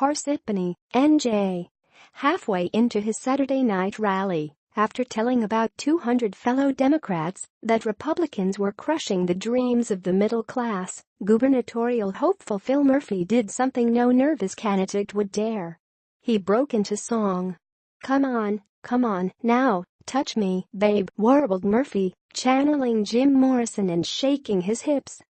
Parsippany, NJ. Halfway into his Saturday night rally, after telling about 200 fellow Democrats that Republicans were crushing the dreams of the middle class, gubernatorial hopeful Phil Murphy did something no nervous candidate would dare. He broke into song. Come on, now, touch me, babe," warbled Murphy, channeling Jim Morrison and shaking his hips.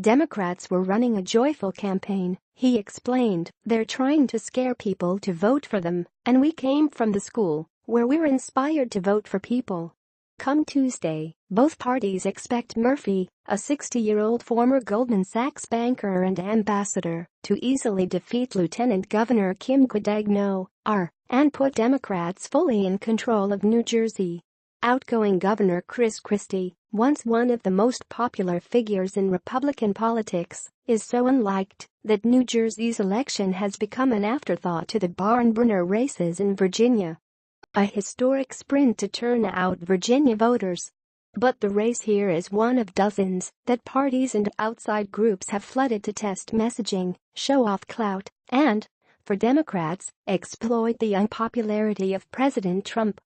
Democrats were running a joyful campaign, he explained. They're trying to scare people to vote for them, and we came from the school where we're inspired to vote for people. Come Tuesday, both parties expect Murphy, a 60-year-old former Goldman Sachs banker and ambassador, to easily defeat Lieutenant Governor Kim Guadagno, and put Democrats fully in control of New Jersey. Outgoing Governor Christie, once one of the most popular figures in Republican politics, is so unliked that New Jersey's election has become an afterthought to the barnburner races in Virginia. A historic sprint to turn out Virginia voters. But the race here is one of dozens that parties and outside groups have flooded to test messaging, show off clout, and, for Democrats, exploit the unpopularity of President Trump.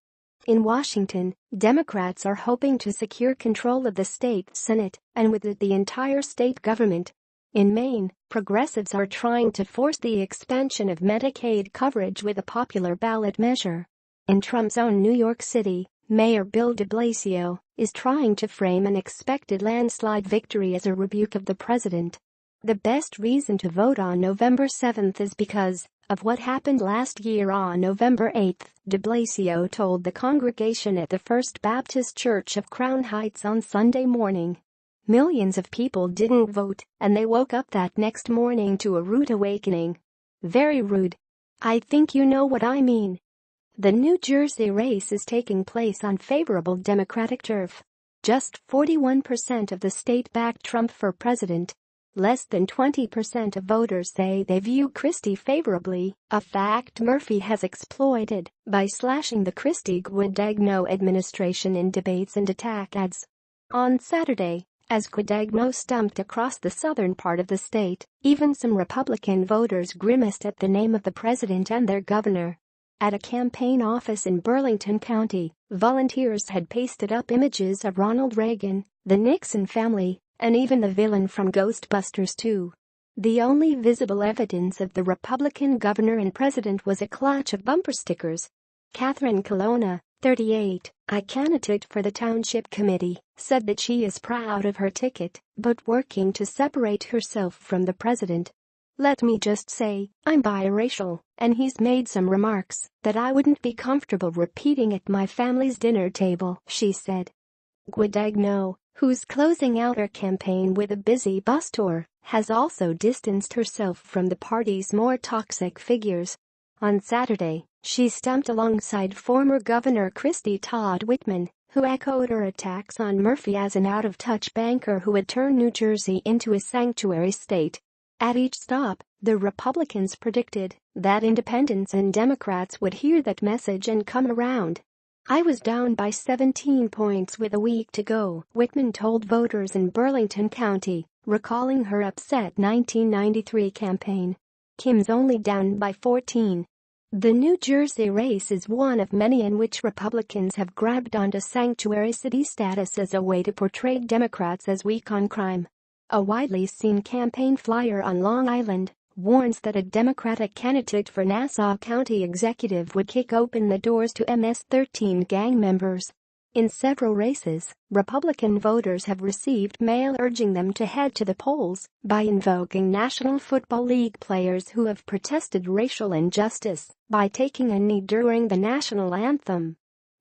In Washington, Democrats are hoping to secure control of the state Senate and with it the entire state government. In Maine, progressives are trying to force the expansion of Medicaid coverage with a popular ballot measure. In Trump's own New York City, Mayor Bill de Blasio is trying to frame an expected landslide victory as a rebuke of the president. The best reason to vote on November 7th is because of what happened last year on November 8th, de Blasio told the congregation at the First Baptist Church of Crown Heights on Sunday morning. Millions of people didn't vote, and they woke up that next morning to a rude awakening. Very rude. I think you know what I mean. The New Jersey race is taking place on favorable Democratic turf. Just 41% of the state backed Trump for president. Less than 20% of voters say they view Christie favorably, a fact Murphy has exploited by slashing the Christie-Guadagno administration in debates and attack ads. On Saturday, as Guadagno stumped across the southern part of the state, even some Republican voters grimaced at the name of the president and their governor. At a campaign office in Burlington County, volunteers had pasted up images of Ronald Reagan, the Nixon family, and even the villain from Ghostbusters 2. The only visible evidence of the Republican governor and president was a clutch of bumper stickers. Catherine Colonna, 38, a candidate for the township committee, said that she is proud of her ticket, but working to separate herself from the president. Let me just say, I'm biracial, and he's made some remarks that I wouldn't be comfortable repeating at my family's dinner table, she said. Guadagno, who's closing out her campaign with a busy bus tour, has also distanced herself from the party's more toxic figures. On Saturday, she stumped alongside former Governor Christie Todd Whitman, who echoed her attacks on Murphy as an out-of-touch banker who had turned New Jersey into a sanctuary state. At each stop, the Republicans predicted that independents and Democrats would hear that message and come around. I was down by 17 points with a week to go, Whitman told voters in Burlington County, recalling her upset 1993 campaign. Kim's only down by 14. The New Jersey race is one of many in which Republicans have grabbed onto sanctuary city status as a way to portray Democrats as weak on crime. A widely seen campaign flyer on Long Island warns that a Democratic candidate for Nassau County executive would kick open the doors to MS-13 gang members. In several races, Republican voters have received mail urging them to head to the polls by invoking National Football League players who have protested racial injustice by taking a knee during the national anthem.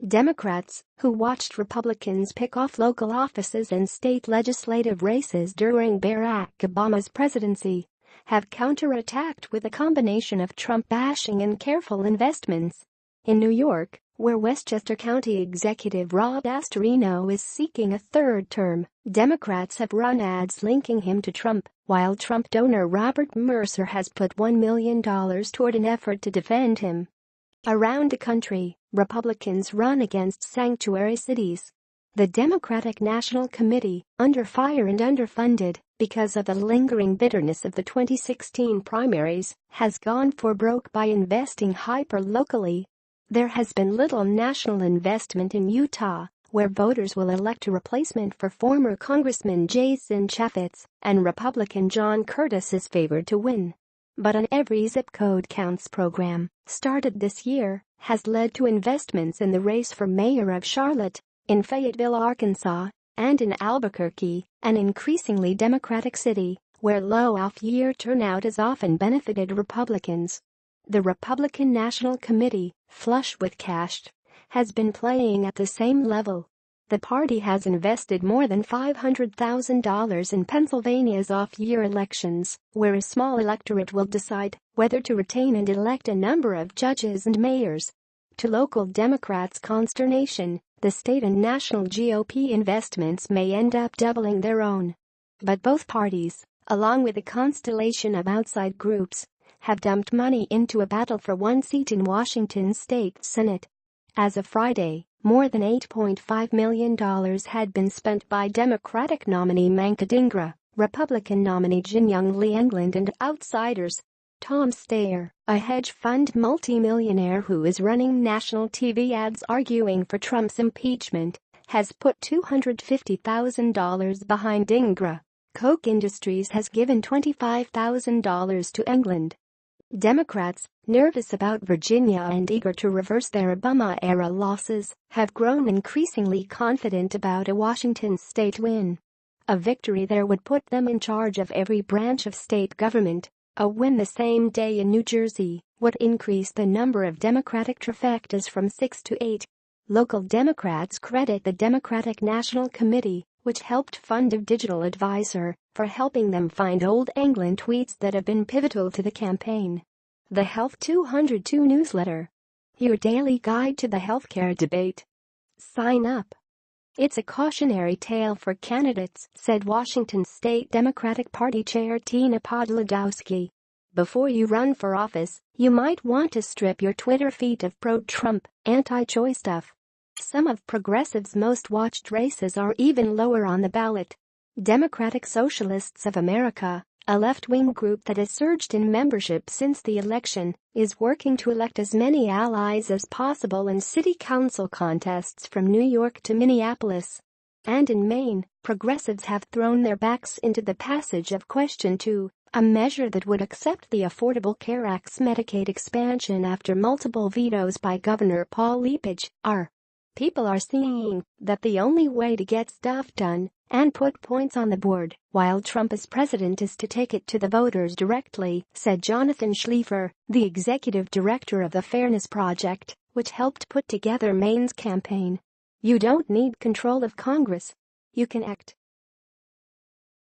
Democrats, who watched Republicans pick off local offices and state legislative races during Barack Obama's presidency, have counterattacked with a combination of Trump bashing and careful investments. In New York, where Westchester County Executive Rob Astorino is seeking a third term, Democrats have run ads linking him to Trump, while Trump donor Robert Mercer has put $1 million toward an effort to defend him. Around the country, Republicans run against sanctuary cities. The Democratic National Committee, under fire and underfunded, because of the lingering bitterness of the 2016 primaries, has gone for broke by investing hyper-locally. There has been little national investment in Utah, where voters will elect a replacement for former Congressman Jason Chaffetz, and Republican John Curtis is favored to win. But an Every Zip Code Counts program, started this year, has led to investments in the race for mayor of Charlotte, in Fayetteville, Arkansas, and in Albuquerque, an increasingly Democratic city, where low off-year turnout has often benefited Republicans. The Republican National Committee, flush with cash, has been playing at the same level. The party has invested more than $500,000 in Pennsylvania's off-year elections, where a small electorate will decide whether to retain and elect a number of judges and mayors. To local Democrats' consternation, the state and national GOP investments may end up doubling their own. But both parties, along with a constellation of outside groups, have dumped money into a battle for one seat in Washington's state Senate. As of Friday, more than $8.5 million had been spent by Democratic nominee Manka Dhingra, Republican nominee Jinyoung Lee England, and outsiders. Tom Steyer, a hedge fund multimillionaire who is running national TV ads arguing for Trump's impeachment, has put $250,000 behind Dhingra. Koch Industries has given $25,000 to England. Democrats, nervous about Virginia and eager to reverse their Obama-era losses, have grown increasingly confident about a Washington state win. A victory there would put them in charge of every branch of state government. A win the same day in New Jersey would increase the number of Democratic trifectas from 6 to 8. Local Democrats credit the Democratic National Committee, which helped fund a digital advisor, for helping them find old England tweets that have been pivotal to the campaign. The Health 202 newsletter. Your daily guide to the healthcare debate. Sign up. It's a cautionary tale for candidates, said Washington State Democratic Party Chair Tina Podlodowski. Before you run for office, you might want to strip your Twitter feed of pro-Trump, anti-choice stuff. Some of progressives' most watched races are even lower on the ballot. Democratic Socialists of America, a left-wing group that has surged in membership since the election, is working to elect as many allies as possible in city council contests from New York to Minneapolis. And in Maine, progressives have thrown their backs into the passage of Question 2, a measure that would accept the Affordable Care Act's Medicaid expansion after multiple vetoes by Governor Paul Lepage. People are seeing that the only way to get stuff done and put points on the board while Trump is president is to take it to the voters directly, said Jonathan Schliefer, the executive director of the Fairness Project, which helped put together Maine's campaign. You don't need control of Congress. You can act.